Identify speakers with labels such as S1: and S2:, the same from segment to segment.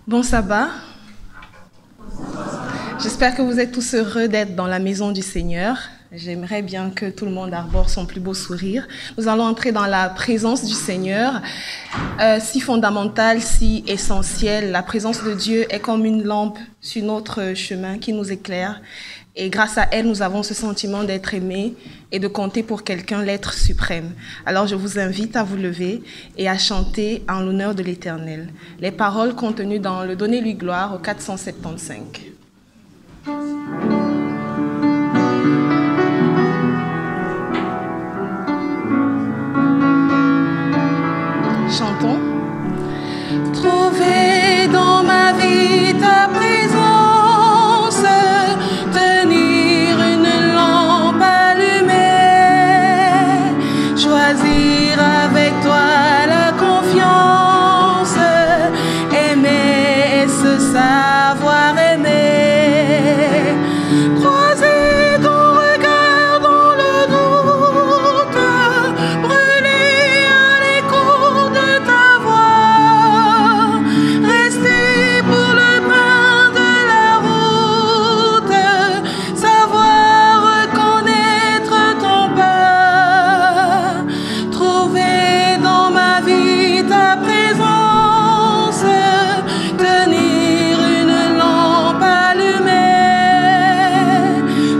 S1: Bon sabbat. J'espère que vous êtes tous heureux d'être dans la maison du Seigneur. J'aimerais bien que tout le monde arbore son plus beau sourire. Nous allons entrer dans la présence du Seigneur, si fondamentale, si essentielle. La présence de Dieu est comme une lampe sur notre chemin qui nous éclaire. Et grâce à elle, nous avons ce sentiment d'être aimés et de compter pour quelqu'un l'être suprême. Alors je vous invite à vous lever et à chanter en l'honneur de l'Éternel. Les paroles contenues dans le Donnez-lui gloire au 475. Chantons. Trouver dans ma vie ta présence, tenir une lampe allumée, choisir avec toi la confiance, aimer et se savoir aimer, croiser ton regard dans le doute, brûler à l'écho de ta voix, rester pour le pain de la route, savoir reconnaître ton pas, trouver dans ma vie ta présence, tenir une lampe allumée,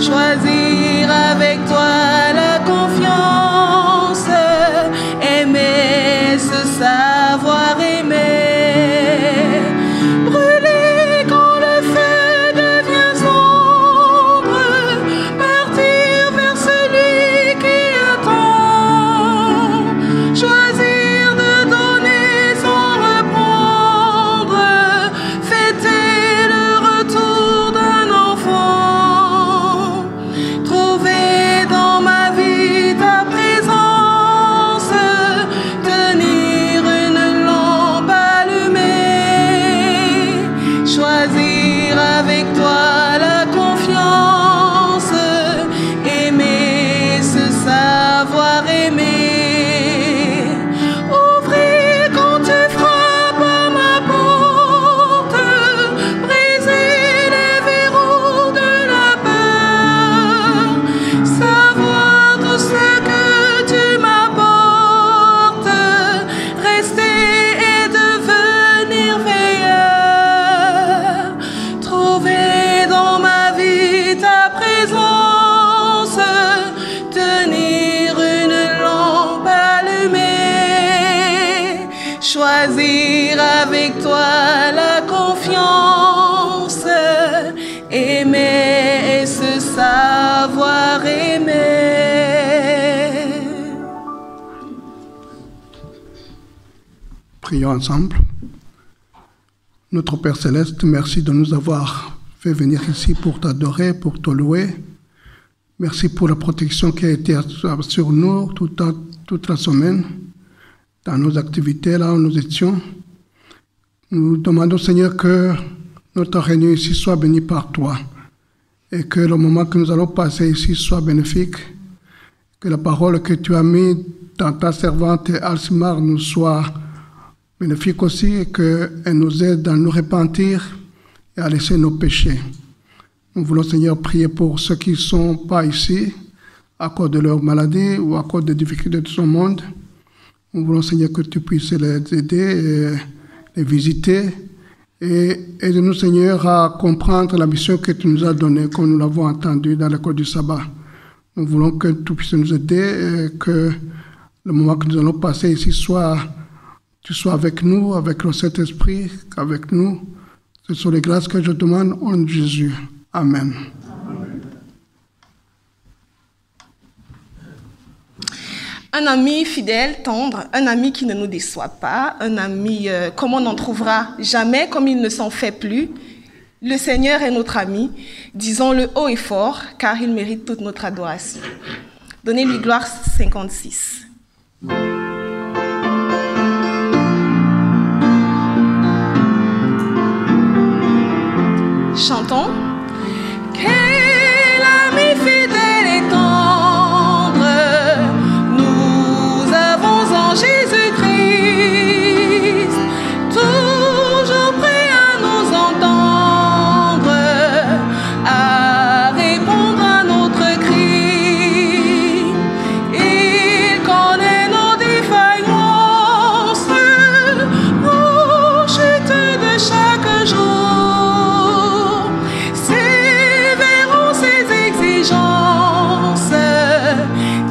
S1: choisir avec toi la confiance, aimer, se savoir aimer, brûler quand le feu devient sombre, partir vers celui qui attend, choisir de donner sans reprendre, fêter le retour d'un enfant, trouver dans ma vie ta présence, tenir une lampe allumée, choisir avec toi la confiance, aimer, se savoir aimer, ouvrir quand tu frappes à ma porte, briser les verrous de la peur, savoir tout ce que tu m'apportes, rester et devenir veilleur, trouver dans ma vie ta présence, tenir une lampe allumée, choisir avec toi la confiance, aimer et se savoir aimer.
S2: Prions ensemble. Notre Père Céleste, merci de nous avoir fait venir ici pour t'adorer, pour te louer. Merci pour la protection qui a été sur nous toute la semaine, dans nos activités, là où nous étions. Nous demandons, Seigneur, que notre réunion ici soit bénie par toi et que le moment que nous allons passer ici soit bénéfique, que la parole que tu as mise dans ta servante Alcimar nous soit bénéfique aussi et qu'elle nous aide à nous repentir et à laisser nos péchés. Nous voulons, Seigneur, prier pour ceux qui ne sont pas ici à cause de leur maladie ou à cause des difficultés de ce monde. Nous voulons, Seigneur, que tu puisses les aider et les visiter. Et aide-nous, Seigneur, à comprendre la mission que tu nous as donnée, comme nous l'avons entendu dans l'école du sabbat. Nous voulons que tu puisses nous aider et que le moment que nous allons passer ici tu sois avec nous, avec le Saint-Esprit, avec nous. Ce sont les grâces que je demande en nom de Jésus. Amen.
S1: Un ami fidèle, tendre, un ami qui ne nous déçoit pas, un ami comme on n'en trouvera jamais, comme il ne s'en fait plus. Le Seigneur est notre ami, disons-le haut et fort, car il mérite toute notre adoration. Donnez-lui gloire 56. Chantons. Quel ami fidèle et tendre nous avons en Jésus-Christ, toujours prêt à nous entendre, à répondre à notre cri. Il connaît nos défaillances, nos chutes de chaque jour.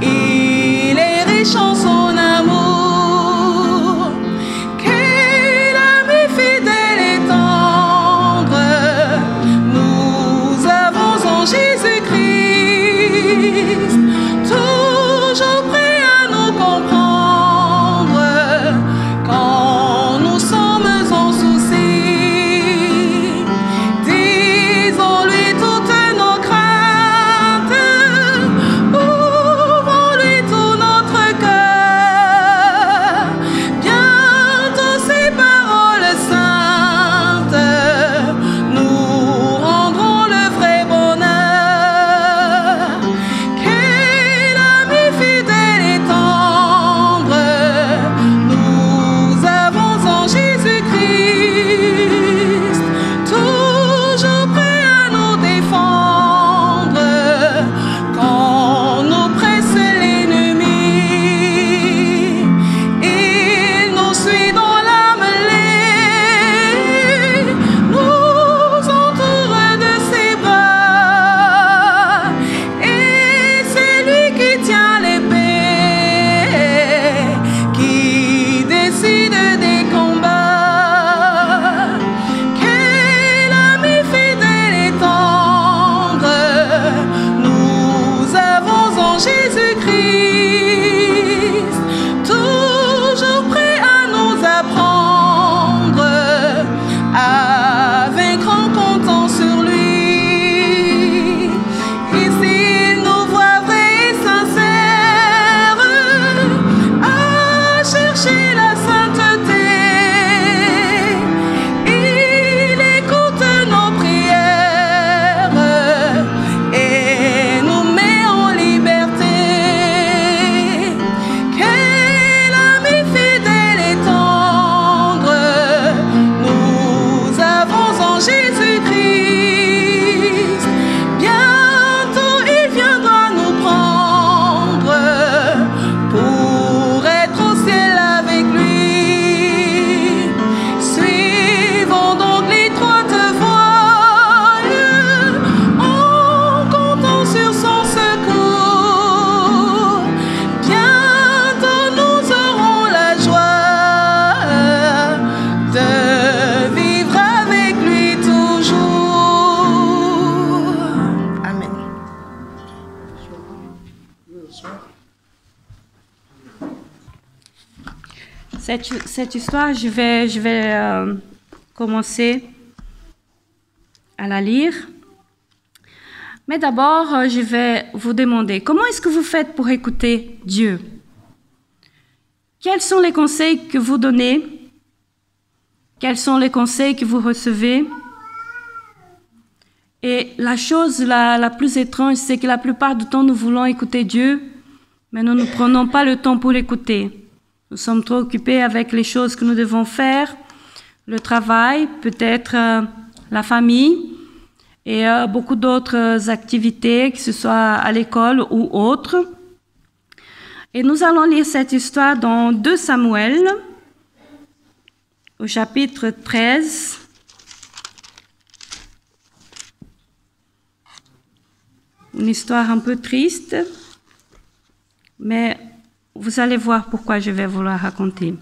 S1: Il est riche en son amour. Quel ami fidèle et tendre nous avons en Jésus-Christ, toujours prêt à nous comprendre quand nous sommes en souci. Disons-lui toutes nos craintes,
S3: Cette histoire, je vais commencer à la lire. Mais d'abord, je vais vous demander, comment est-ce que vous faites pour écouter Dieu? Quels sont les conseils que vous donnez? Quels sont les conseils que vous recevez? Et la chose la plus étrange, c'est que la plupart du temps, nous voulons écouter Dieu, mais nous ne prenons pas le temps pour l'écouter. Nous sommes trop occupés avec les choses que nous devons faire, le travail, peut-être la famille et beaucoup d'autres activités, que ce soit à l'école ou autres. Et nous allons lire cette histoire dans 2 Samuel, au chapitre 13. Une histoire un peu triste, mais vous allez voir pourquoi je vais vous la raconter.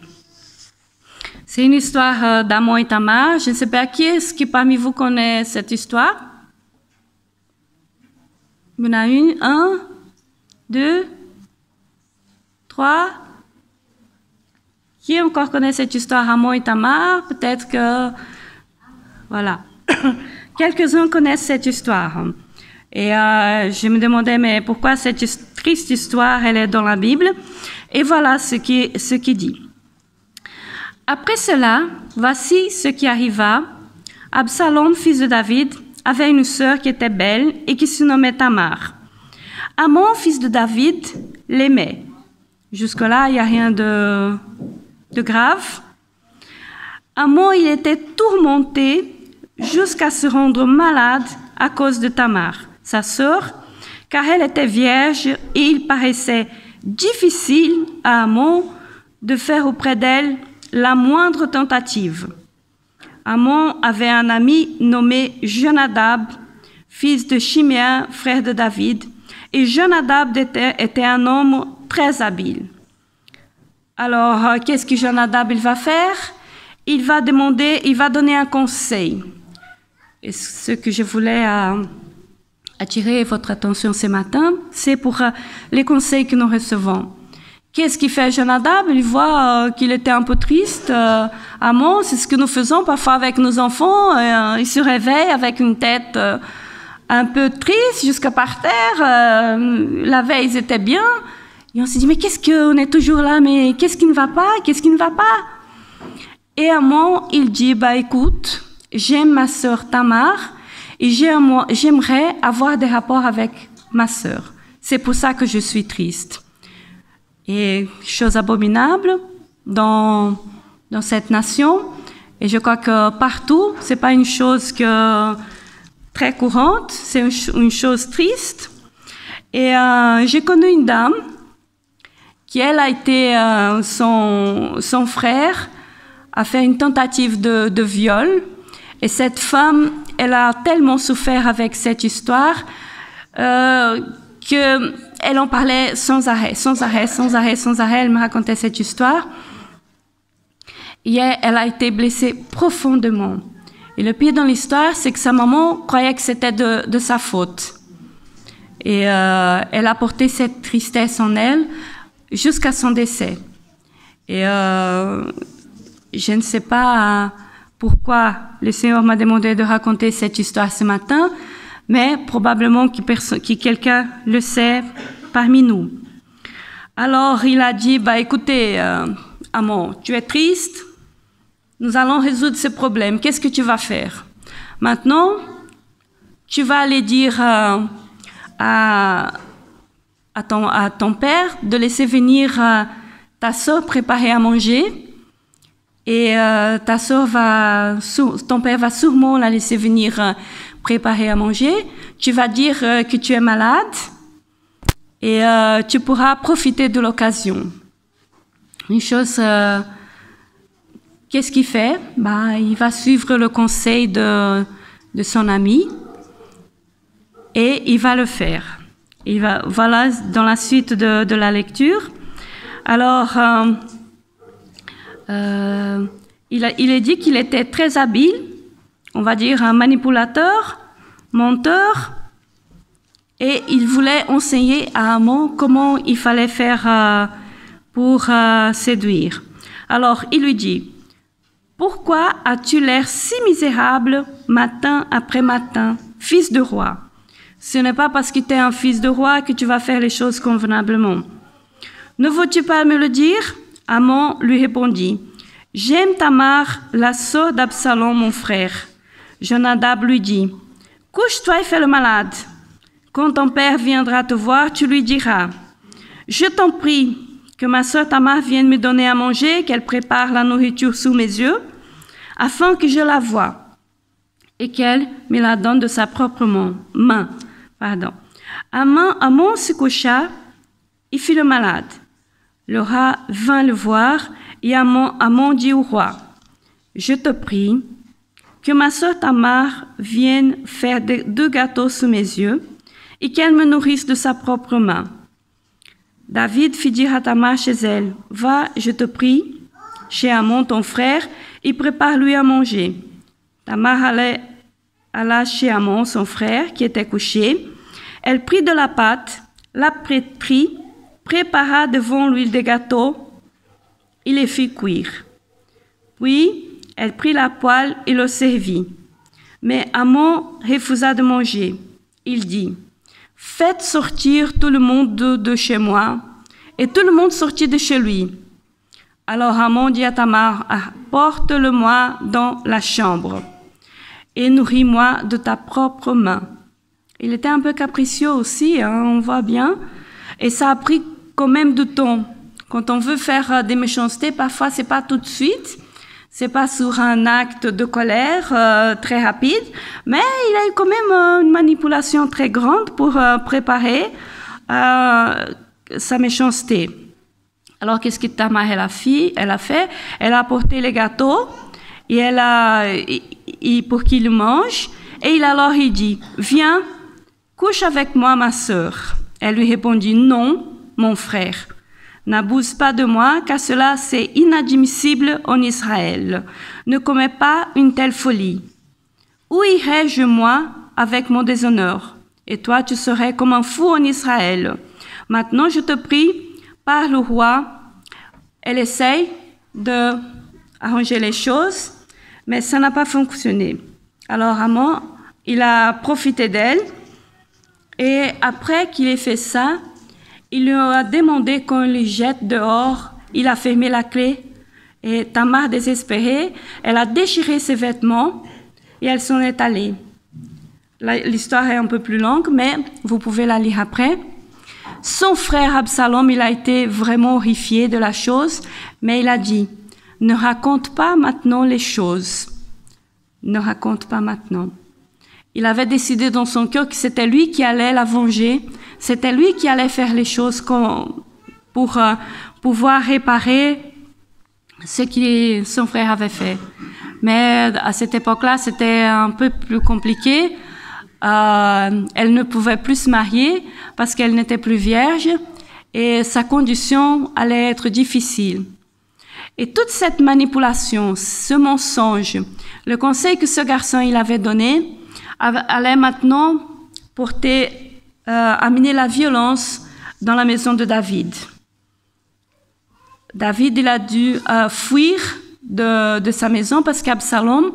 S3: C'est une histoire d'Amon et Tamar. Je ne sais pas qui est-ce qui parmi vous connaît cette histoire. Il y en a une, 1, 2, 3. Qui encore connaît cette histoire, Amon et Tamar? Peut-être que... Voilà. quelques-uns connaissent cette histoire. Et je me demandais, mais pourquoi cette triste histoire, elle est dans la Bible? Et voilà ce qui dit. Après cela, voici ce qui arriva. Absalom, fils de David, avait une sœur qui était belle et qui se nommait Tamar. Amnon, fils de David, l'aimait. Jusque-là, il n'y a rien de grave. Amnon, il était tourmenté jusqu'à se rendre malade à cause de Tamar, sa sœur, car elle était vierge et il paraissait difficile à Amnon de faire auprès d'elle la moindre tentative. Amnon avait un ami nommé Jonadab, fils de Chiméa, frère de David, et Jonadab était un homme très habile. Alors, qu'est-ce que Jonadab il va faire? Il va donner un conseil. Et ce que je voulais attirer votre attention ce matin, c'est pour les conseils que nous recevons. Qu'est-ce qui fait Jonadab? Il voit qu'il était un peu triste. Amnon, c'est ce que nous faisons parfois avec nos enfants. Ils se réveillent avec une tête un peu triste, jusqu'à par terre. La veille, ils étaient bien. Et on se dit, mais qu'est-ce qu'on est toujours là? Mais qu'est-ce qui ne va pas? Qu'est-ce qui ne va pas? Et Amnon, il dit, écoute, j'aime ma sœur Tamar et j'aimerais avoir des rapports avec ma sœur. C'est pour ça que je suis triste. Et chose abominable dans cette nation, et je crois que partout, c'est pas une chose très courante, c'est une chose triste. Et j'ai connu une dame qui, elle, a été son frère a fait une tentative de viol. Et cette femme, elle a tellement souffert avec cette histoire qu'elle en parlait sans arrêt. Elle me racontait cette histoire. Et elle a été blessée profondément. Et le pire dans l'histoire, c'est que sa maman croyait que c'était de sa faute. Et elle a porté cette tristesse en elle jusqu'à son décès. Et je ne sais pas pourquoi le Seigneur m'a demandé de raconter cette histoire ce matin, mais probablement que quelqu'un le sait parmi nous. Alors, il a dit, écoutez, Amnon, tu es triste, nous allons résoudre ce problème. Qu'est-ce que tu vas faire? Maintenant, tu vas aller dire à ton père de laisser venir ta sœur préparer à manger. Et ton père va sûrement la laisser venir préparer à manger. Tu vas dire que tu es malade et tu pourras profiter de l'occasion. Une chose, qu'est-ce qu'il fait? Il va suivre le conseil de son ami et il va le faire. Voilà dans la suite de la lecture. Alors, il est dit qu'il était très habile, on va dire un manipulateur, menteur, et il voulait enseigner à Amnon comment il fallait faire pour séduire. Alors, il lui dit, « Pourquoi as-tu l'air si misérable matin après matin, fils de roi? Ce n'est pas parce que tu es un fils de roi que tu vas faire les choses convenablement. Ne veux-tu pas me le dire? » Amnon lui répondit, « J'aime Tamar, la sœur d'Absalom, mon frère. » Jonadab lui dit, « Couche-toi et fais le malade. Quand ton père viendra te voir, tu lui diras, « Je t'en prie que ma sœur Tamar vienne me donner à manger, qu'elle prépare la nourriture sous mes yeux, afin que je la voie, et qu'elle me la donne de sa propre main. » Amnon se coucha et fit le malade. Le roi vint le voir et Amnon dit au roi, « Je te prie que ma sœur Tamar vienne faire 2 gâteaux sous mes yeux et qu'elle me nourrisse de sa propre main. » David fit dire à Tamar chez elle, « Va, je te prie, chez Amnon ton frère, et prépare-lui à manger. » Tamar alla chez Amnon son frère, qui était couché. Elle prit de la pâte, la pétrit, prépara devant lui des gâteaux, et les fit cuire. Puis, elle prit la poêle et le servit. Mais Amon refusa de manger. Il dit, « Faites sortir tout le monde de chez moi. » Et tout le monde sortit de chez lui. Alors Amon dit à Tamar, « Porte-le-moi dans la chambre et nourris-moi de ta propre main. » Il était un peu capricieux aussi, hein, on voit bien. Et ça a pris quand même du temps. Quand on veut faire des méchancetés, parfois c'est pas tout de suite. C'est pas sur un acte de colère très rapide, mais il a eu quand même une manipulation très grande pour préparer sa méchanceté. Alors qu'est-ce que Tamar elle a fait? Elle a apporté les gâteaux et pour qu'il le mange. Et il dit, viens, couche avec moi ma sœur. Elle lui répondit, non, mon frère. N'abuse pas de moi, car cela c'est inadmissible en Israël. Ne commets pas une telle folie. Où irais-je, moi, avec mon déshonneur? Et toi, tu serais comme un fou en Israël. Maintenant, je te prie, parle au roi. Elle essaye d'arranger les choses, mais ça n'a pas fonctionné. Alors, Amon, il a profité d'elle, et après qu'il ait fait ça, il lui a demandé qu'on le jette dehors. Il a fermé la clé. Et Tamar, désespérée, elle a déchiré ses vêtements et elle s'en est allée. L'histoire est un peu plus longue, mais vous pouvez la lire après. Son frère Absalom, il a été vraiment horrifié de la chose, mais il a dit, « Ne raconte pas maintenant les choses. Ne raconte pas maintenant. » Il avait décidé dans son cœur que c'était lui qui allait la venger. C'était lui qui allait faire les choses pour pouvoir réparer ce que son frère avait fait. Mais à cette époque-là, c'était un peu plus compliqué. Elle ne pouvait plus se marier parce qu'elle n'était plus vierge et sa condition allait être difficile. Et toute cette manipulation, ce mensonge, le conseil que ce garçon il avait donné, allait maintenant amener la violence dans la maison de David. David, il a dû fuir de sa maison parce qu'Absalom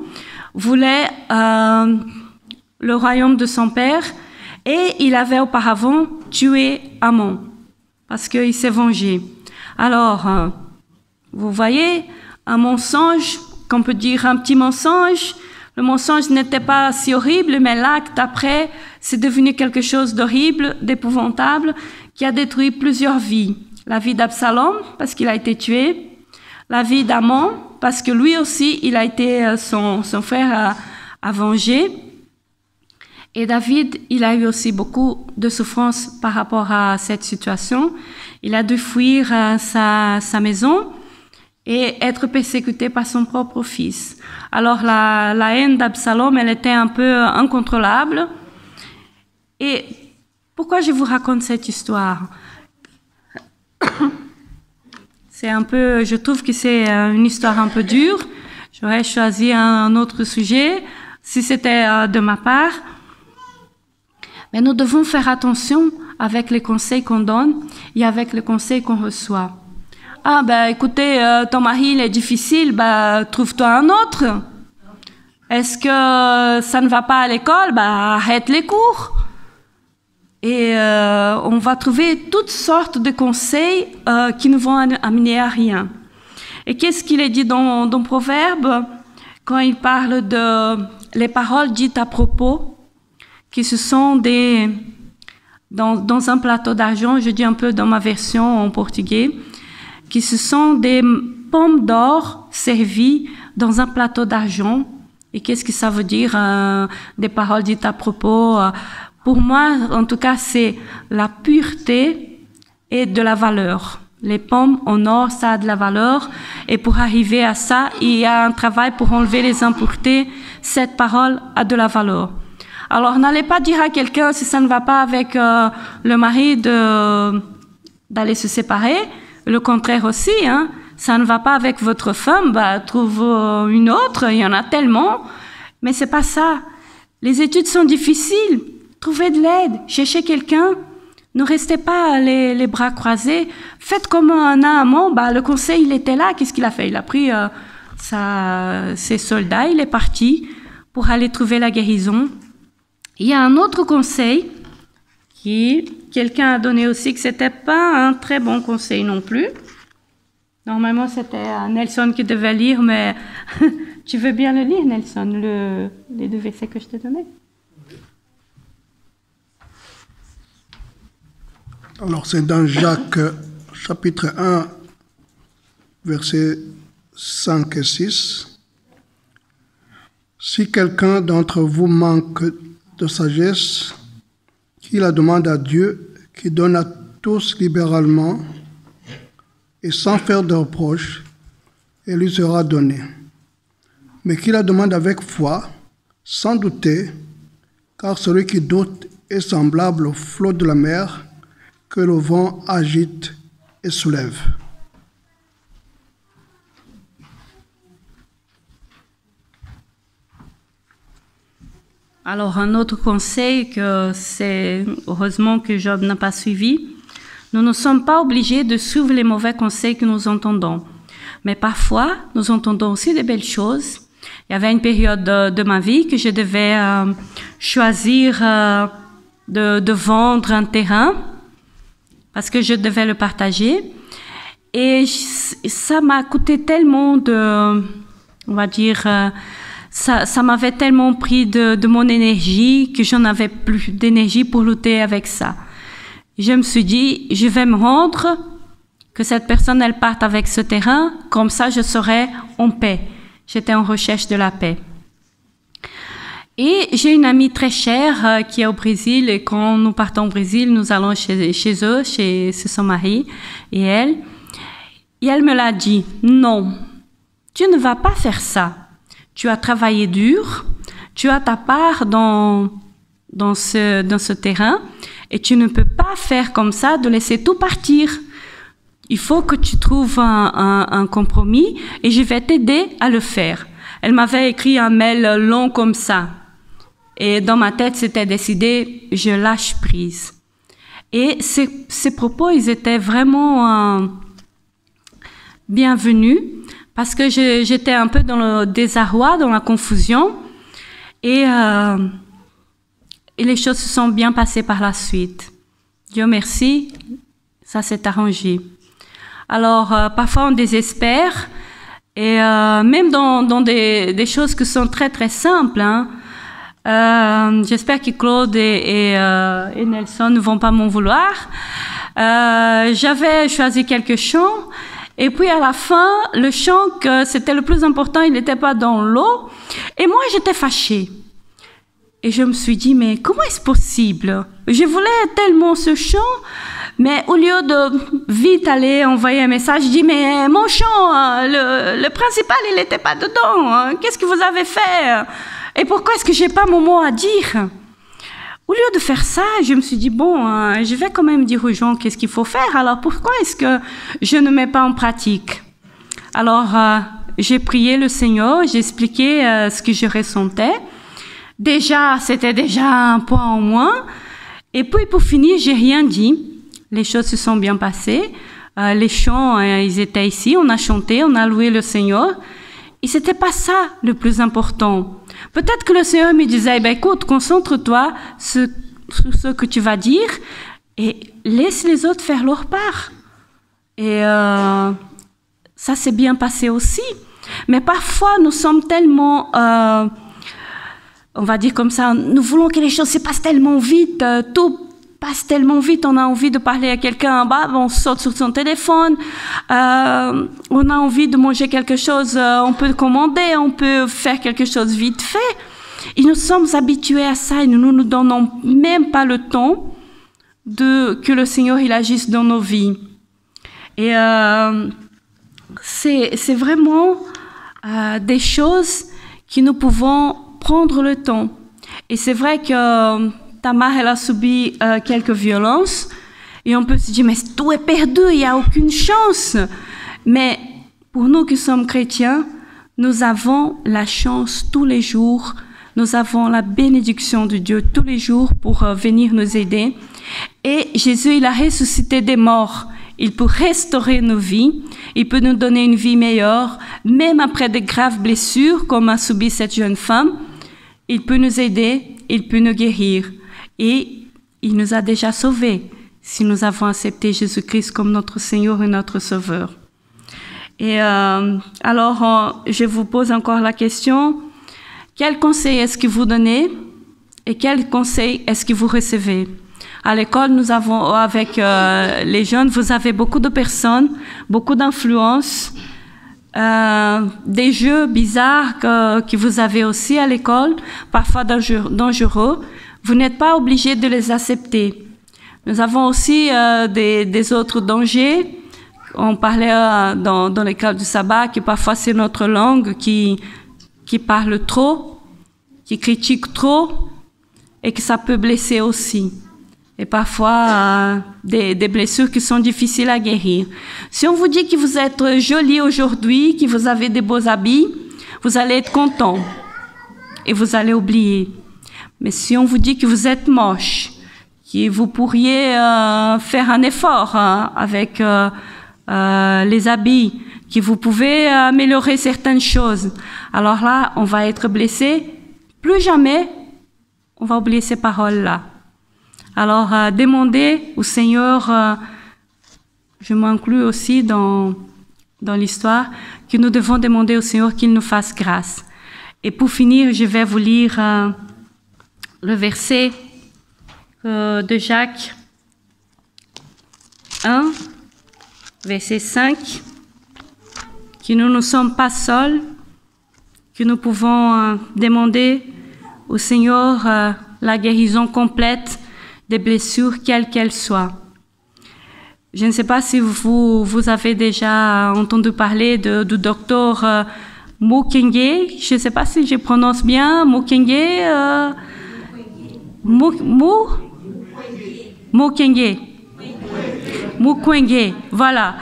S3: voulait le royaume de son père et il avait auparavant tué Amon parce qu'il s'est vengé. Alors, vous voyez, un mensonge, qu'on peut dire un petit mensonge, le mensonge n'était pas si horrible, mais l'acte après, c'est devenu quelque chose d'horrible, d'épouvantable, qui a détruit plusieurs vies. La vie d'Absalom, parce qu'il a été tué. La vie d'Amon, parce que lui aussi, il a été, son frère a vengé. Et David, il a eu aussi beaucoup de souffrance par rapport à cette situation. Il a dû fuir sa maison et être persécuté par son propre fils. Alors la haine d'Absalom, elle était un peu incontrôlable. Et pourquoi je vous raconte cette histoire? Je trouve que c'est une histoire un peu dure. J'aurais choisi un autre sujet si c'était de ma part. Mais nous devons faire attention avec les conseils qu'on donne et avec les conseils qu'on reçoit. Ah, écoutez, ton mari, il est difficile, trouve-toi un autre. Est-ce que ça ne va pas à l'école? Arrête les cours. Et on va trouver toutes sortes de conseils qui ne vont amener à rien. Et qu'est-ce qu'il est dit dans Proverbe quand il parle de les paroles dites à propos, qui ce sont dans un plateau d'argent, je dis un peu dans ma version en portugais, qui ce sont des pommes d'or servies dans un plateau d'argent. Et qu'est-ce que ça veut dire, des paroles dites à propos? Pour moi, en tout cas, c'est la pureté et de la valeur. Les pommes en or, ça a de la valeur. Et pour arriver à ça, il y a un travail pour enlever les impuretés. Cette parole a de la valeur. Alors, n'allez pas dire à quelqu'un, si ça ne va pas avec le mari, d'aller se séparer. Le contraire aussi, hein. Ça ne va pas avec votre femme, trouve une autre, il y en a tellement. Mais c'est pas ça. Les études sont difficiles. Trouvez de l'aide, cherchez quelqu'un. Ne restez pas les bras croisés. Faites comme un Amon. Le conseil, il était là. Qu'est-ce qu'il a fait? Il a pris ses soldats, il est parti pour aller trouver la guérison. Il y a un autre conseil qui quelqu'un a donné aussi, que c'était pas un très bon conseil non plus. Normalement, c'était Nelson qui devait lire, mais tu veux bien le lire, Nelson, les 2 versets que je t'ai donnés?
S2: Alors, c'est dans Jacques, chapitre 1, versets 5 et 6. Si quelqu'un d'entre vous manque de sagesse, qu'il la demande à Dieu, qui donne à tous libéralement et sans faire de reproche, et lui sera donnée. Mais qu'il la demande avec foi, sans douter, car celui qui doute est semblable au flot de la mer que le vent agite et soulève.
S3: Alors, un autre conseil, que c'est heureusement que Job n'a pas suivi. Nous ne sommes pas obligés de suivre les mauvais conseils que nous entendons. Mais parfois, nous entendons aussi des belles choses. Il y avait une période de ma vie que je devais choisir de vendre un terrain parce que je devais le partager. Et ça m'a coûté tellement on va dire, ça m'avait tellement pris de mon énergie que j'en avais plus d'énergie pour lutter avec ça. Je me suis dit, je vais me rendre, que cette personne, elle parte avec ce terrain, comme ça je serai en paix. J'étais en recherche de la paix. Et j'ai une amie très chère qui est au Brésil, et quand nous partons au Brésil, nous allons chez eux, chez son mari et elle me l'a dit, non, tu ne vas pas faire ça. Tu as travaillé dur, tu as ta part dans ce terrain, et tu ne peux pas faire comme ça, de laisser tout partir. Il faut que tu trouves un compromis, et je vais t'aider à le faire. Elle m'avait écrit un mail long comme ça. Et dans ma tête, c'était décidé, je lâche prise. Et ces propos, ils étaient vraiment bienvenus, parce que j'étais un peu dans le désarroi, dans la confusion, et les choses se sont bien passées par la suite. Dieu merci, ça s'est arrangé. Alors, parfois on désespère, et même dans des choses qui sont très très simples, hein. J'espère que Claude et Nelson ne vont pas m'en vouloir. J'avais choisi quelques chants, et puis à la fin, le chant que c'était le plus important, il n'était pas dans l'eau, et moi j'étais fâchée. Et je me suis dit, mais comment est-ce possible? Je voulais tellement ce chant, mais au lieu de vite aller envoyer un message, je dis, mais mon chant, le principal, il n'était pas dedans. Hein. Qu'est-ce que vous avez fait? Et pourquoi est-ce que j'ai pas mon mot à dire? Au lieu de faire ça, je me suis dit, bon, je vais quand même dire aux gens qu'est-ce qu'il faut faire. Alors pourquoi est-ce que je ne mets pas en pratique? Alors, j'ai prié le Seigneur, j'ai expliqué ce que je ressentais. Déjà, c'était déjà un point en moins. Et puis, pour finir, j'ai rien dit. Les choses se sont bien passées. Les chants, ils étaient ici. On a chanté, on a loué le Seigneur. Et c'était pas ça le plus important. Peut-être que le Seigneur me disait, ben, écoute, concentre-toi sur ce que tu vas dire et laisse les autres faire leur part. Et ça s'est bien passé aussi. Mais parfois, nous sommes tellement... on va dire comme ça, nous voulons que les choses se passent tellement vite, tout passe tellement vite, on a envie de parler à quelqu'un, on saute sur son téléphone, on a envie de manger quelque chose, on peut commander, on peut faire quelque chose vite fait. Et nous sommes habitués à ça et nous ne nous donnons même pas le temps que le Seigneur il agisse dans nos vies. Et c'est vraiment des choses que nous pouvons prendre le temps. Et c'est vrai que Tamar, elle a subi quelques violences et on peut se dire, mais tout est perdu, il n'y a aucune chance. Mais pour nous qui sommes chrétiens, nous avons la chance tous les jours, nous avons la bénédiction de Dieu tous les jours pour venir nous aider. Et Jésus, il a ressuscité des morts. Il peut restaurer nos vies, il peut nous donner une vie meilleure, même après de graves blessures comme a subi cette jeune femme. il peut nous aider, il peut nous guérir. Et il nous a déjà sauvés si nous avons accepté Jésus-Christ comme notre Seigneur et notre Sauveur. Et alors, je vous pose encore la question, quel conseil est-ce que vous donnez et quel conseil est-ce que vous recevez? À l'école, nous avons, avec les jeunes, vous avez beaucoup de personnes, beaucoup d'influences, des jeux bizarres que vous avez aussi à l'école, parfois dangereux. Vous n'êtes pas obligé de les accepter. Nous avons aussi des autres dangers. On parlait dans l'école du sabbat que parfois c'est notre langue qui parle trop, qui critique trop et que ça peut blesser aussi. Et parfois des blessures qui sont difficiles à guérir. Si on vous dit que vous êtes joli aujourd'hui, que vous avez des beaux habits, vous allez être content et vous allez oublier. Mais si on vous dit que vous êtes moche, que vous pourriez faire un effort avec les habits, que vous pouvez améliorer certaines choses, alors là, on va être blessé. Plus jamais, on va oublier ces paroles-là. Alors, demandez au Seigneur, je m'inclus aussi dans l'histoire, que nous devons demander au Seigneur qu'il nous fasse grâce. Et pour finir, je vais vous lire le verset de Jacques 1, verset 5, que nous ne sommes pas seuls, que nous pouvons demander au Seigneur la guérison complète des blessures, quelles qu'elles soient. Je ne sais pas si vous avez déjà entendu parler du docteur Mukwege. Je ne sais pas si je prononce bien Mukwege. Mukwege. Voilà.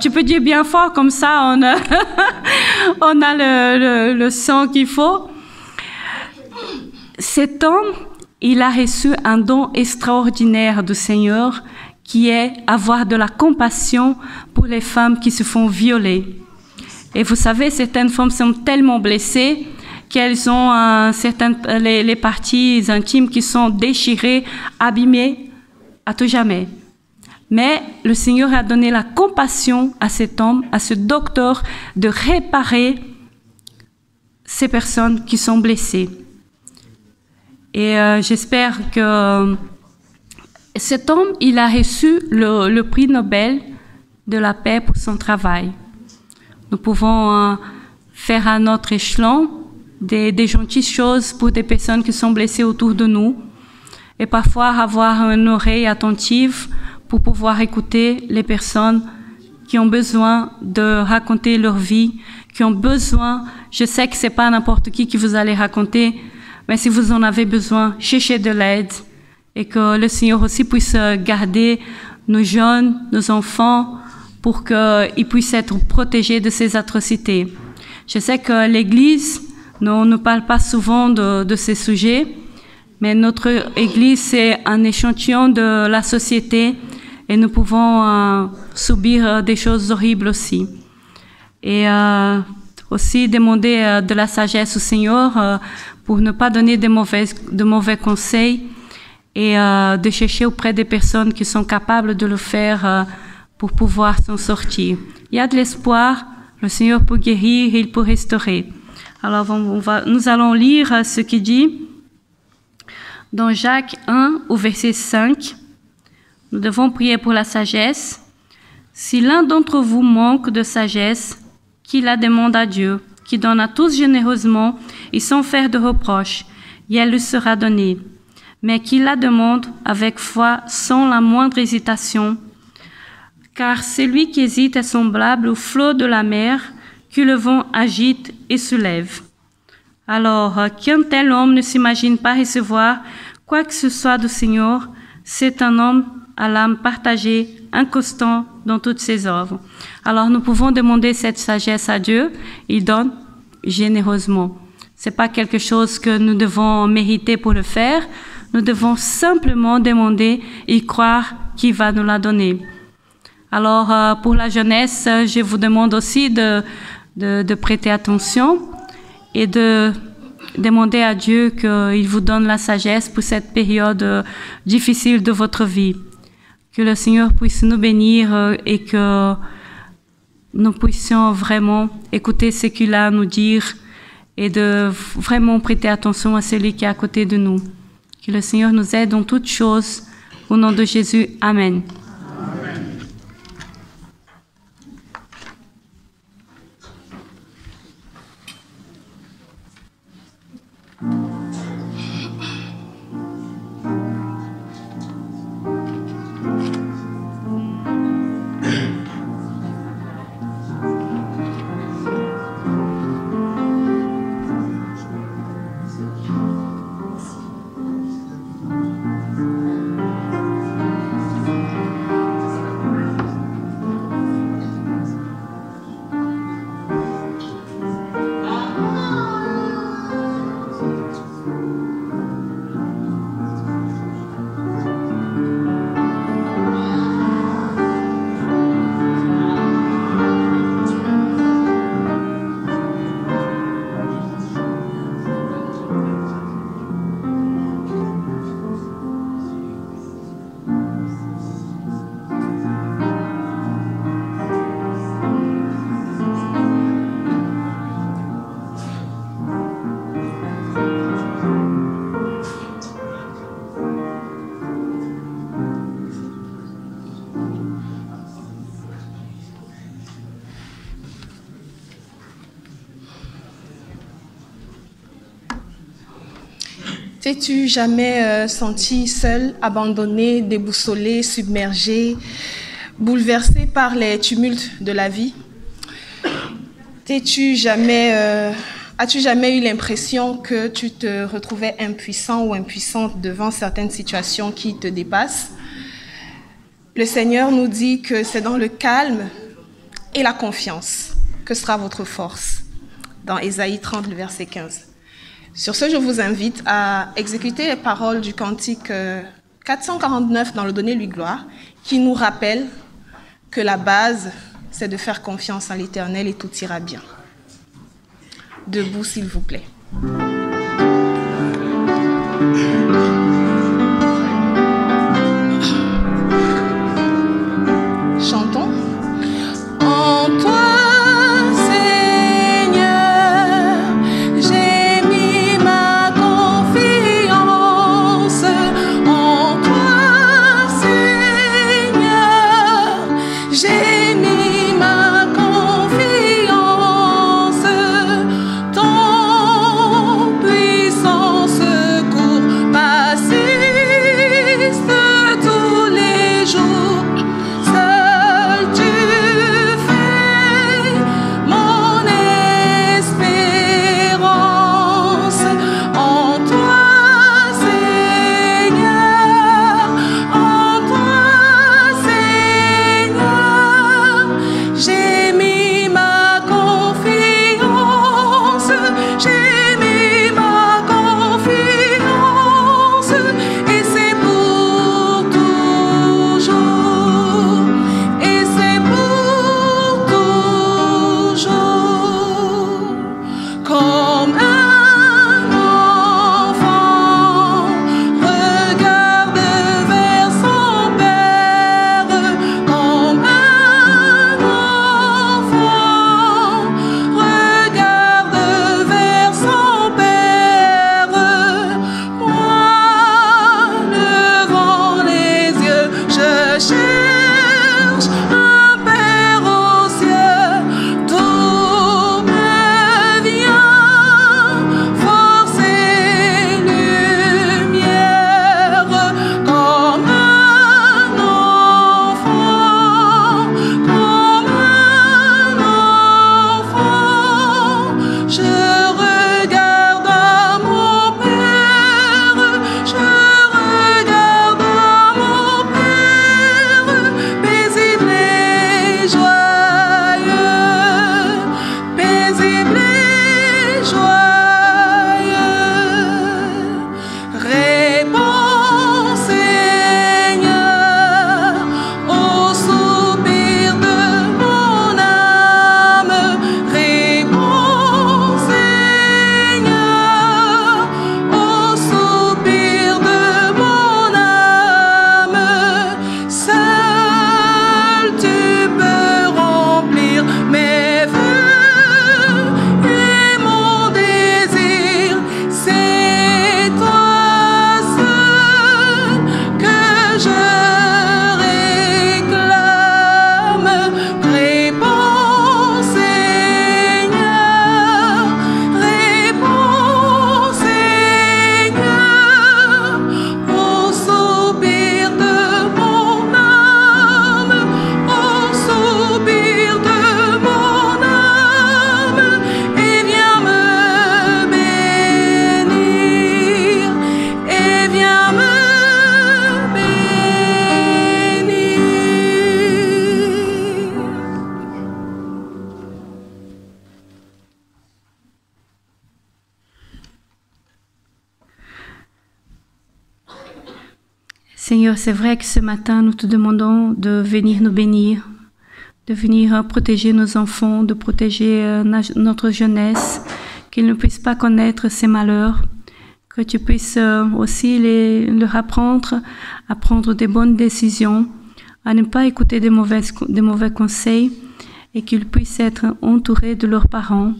S3: Tu peux dire bien fort, comme ça on a, on a le son qu'il faut. Cet homme, il a reçu un don extraordinaire du Seigneur qui est avoir de la compassion pour les femmes qui se font violer. Et vous savez, certaines femmes sont tellement blessées qu'elles ont les parties intimes qui sont déchirées, abîmées à tout jamais. Mais le Seigneur a donné la compassion à cet homme, à ce docteur, de réparer ces personnes qui sont blessées. Et j'espère que cet homme, il a reçu le prix Nobel de la paix pour son travail. Nous pouvons faire à notre échelon des gentilles choses pour des personnes qui sont blessées autour de nous et parfois avoir une oreille attentive pour pouvoir écouter les personnes qui ont besoin de raconter leur vie, qui ont besoin, je sais que c'est pas n'importe qui vous allez raconter, mais si vous en avez besoin, cherchez de l'aide et que le Seigneur aussi puisse garder nos jeunes, nos enfants, pour qu'ils puissent être protégés de ces atrocités. Je sais que l'Église ne parle pas souvent de ces sujets, mais notre Église, c'est un échantillon de la société et nous pouvons subir des choses horribles aussi. Et aussi demander de la sagesse au Seigneur pour ne pas donner de mauvais conseils et de chercher auprès des personnes qui sont capables de le faire pour pouvoir s'en sortir. Il y a de l'espoir, le Seigneur peut guérir, il peut restaurer. Alors nous allons lire ce qu'il dit dans Jacques 1 au verset 5. Nous devons prier pour la sagesse. Si l'un d'entre vous manque de sagesse, qu'il la demande à Dieu, qui donne à tous généreusement et sans faire de reproches, et elle lui sera donnée. Mais qu'il la demande avec foi, sans la moindre hésitation, car celui qui hésite est semblable au flot de la mer que le vent agite et soulève. Alors, qu'un tel homme ne s'imagine pas recevoir quoi que ce soit du Seigneur, c'est un homme à l'âme partagée, inconstant dans toutes ses œuvres. Alors, nous pouvons demander cette sagesse à Dieu, il donne généreusement. C'est pas quelque chose que nous devons mériter pour le faire, nous devons simplement demander et croire qu'il va nous la donner. Alors, pour la jeunesse, je vous demande aussi de prêter attention et de demandez à Dieu qu'il vous donne la sagesse pour cette période difficile de votre vie. Que le Seigneur puisse nous bénir et que nous puissions vraiment écouter ce qu'il a à nous dire et de vraiment prêter attention à celui qui est à côté de nous. Que le Seigneur nous aide dans toutes choses. Au nom de Jésus, Amen.
S1: T'es-tu jamais senti seul, abandonné, déboussolé, submergé, bouleversé par les tumultes de la vie? As-tu jamais eu l'impression que tu te retrouvais impuissant ou impuissante devant certaines situations qui te dépassent? Le Seigneur nous dit que c'est dans le calme et la confiance que sera votre force, dans Ésaïe 30, le verset 15. Sur ce, je vous invite à exécuter les paroles du cantique 449 dans le Donnez-lui gloire, qui nous rappelle que la base, c'est de faire confiance en l'Éternel et tout ira bien. Debout, s'il vous plaît. Chantons. En toi, ton puissant secours passe.
S3: Seigneur, c'est vrai que ce matin, nous te demandons de venir nous bénir, de venir protéger nos enfants, de protéger notre jeunesse, qu'ils ne puissent pas connaître ces malheurs, que tu puisses aussi leur apprendre à prendre des bonnes décisions, à ne pas écouter des mauvais conseils, et qu'ils puissent être entourés de leurs parents.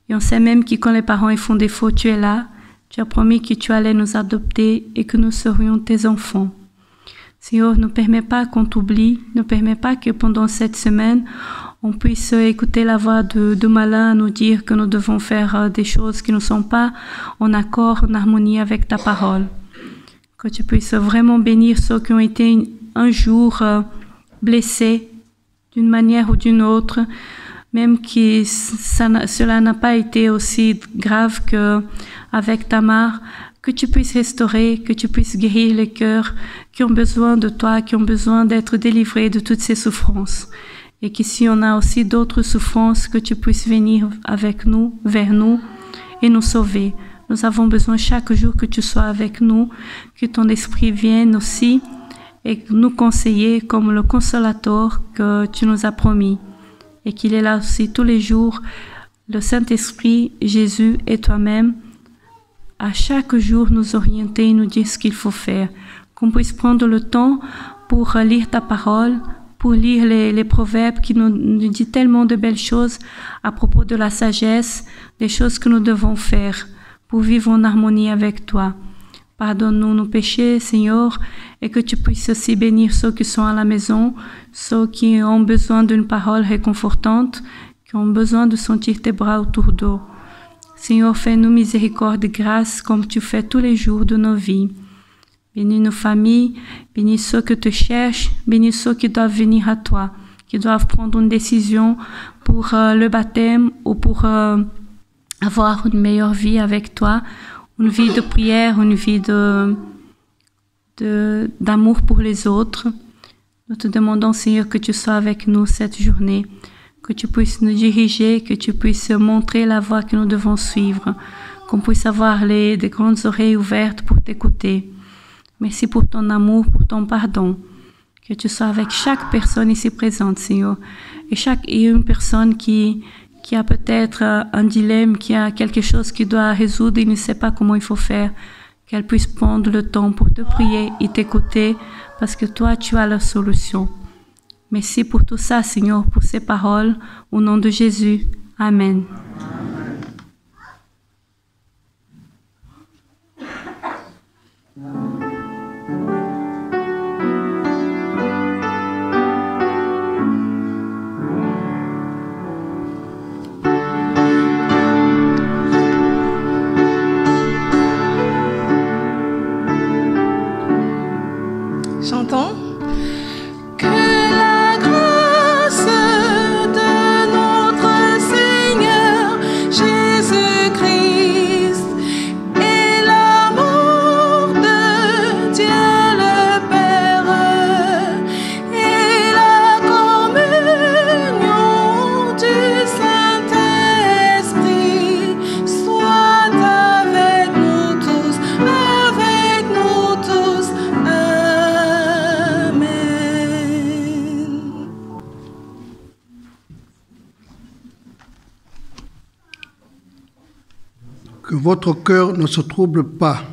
S3: Et on sait même que quand les parents font défaut, tu es là. Tu as promis que tu allais nous adopter et que nous serions tes enfants. Seigneur, ne permets pas qu'on t'oublie, ne permets pas que pendant cette semaine, on puisse écouter la voix de malin nous dire que nous devons faire des choses qui ne sont pas en accord, en harmonie avec ta parole. Que tu puisses vraiment bénir ceux qui ont été un jour blessés d'une manière ou d'une autre, même que cela n'a pas été aussi grave qu'avec Tamar, que tu puisses restaurer, que tu puisses guérir les cœurs qui ont besoin de toi, qui ont besoin d'être délivrés de toutes ces souffrances. Et que si on a aussi d'autres souffrances, que tu puisses venir avec nous, vers nous, et nous sauver. Nous avons besoin chaque jour que tu sois avec nous, que ton esprit vienne aussi et nous conseiller comme le consolateur que tu nous as promis. Et qu'il est là aussi tous les jours, le Saint-Esprit, Jésus et toi-même, à chaque jour nous orienter et nous dire ce qu'il faut faire. Qu'on puisse prendre le temps pour lire ta parole, pour lire les proverbes qui nous disent tellement de belles choses à propos de la sagesse, des choses que nous devons faire pour vivre en harmonie avec toi. Pardonne-nous nos péchés, Seigneur, et que tu puisses aussi bénir ceux qui sont à la maison, ceux qui ont besoin d'une parole réconfortante, qui ont besoin de sentir tes bras autour d'eux. Seigneur, fais-nous miséricorde et grâce comme tu fais tous les jours de nos vies. Bénis nos familles, bénis ceux qui te cherchent, bénis ceux qui doivent venir à toi, qui doivent prendre une décision pour le baptême ou pour avoir une meilleure vie avec toi, une vie de prière, une vie d'amour pour les autres. Nous te demandons, Seigneur, que tu sois avec nous cette journée, que tu puisses nous diriger, que tu puisses montrer la voie que nous devons suivre, qu'on puisse avoir des grandes oreilles ouvertes pour t'écouter. Merci pour ton amour, pour ton pardon. Que tu sois avec chaque personne ici présente, Seigneur, et une personne qui a peut-être un dilemme, qui a quelque chose qu'il doit résoudre et ne sait pas comment il faut faire, qu'elle puisse prendre le temps pour te prier et t'écouter, parce que toi, tu as la solution. Merci pour tout ça, Seigneur, pour ces paroles, au nom de Jésus. Amen.
S1: Chantons. Que la grâce de notre Seigneur Jésus-Christ et l'amour de Dieu le Père et la communion du Saint-Esprit soient avec nous tous.
S2: Que votre cœur ne se trouble pas.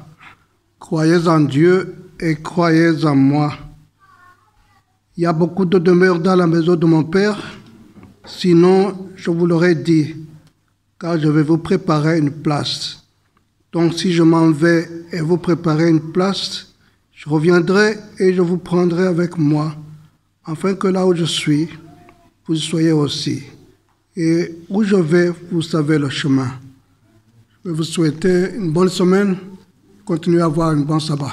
S2: Croyez en Dieu et croyez en moi. Il y a beaucoup de demeures dans la maison de mon Père. Sinon, je vous l'aurais dit, car je vais vous préparer une place. Donc si je m'en vais et vous préparer une place, je reviendrai et je vous prendrai avec moi, afin que là où je suis, vous y soyez aussi. Et où je vais, vous savez le chemin. Je vais vous souhaiter une bonne semaine. Continuez à avoir un bon sabbat.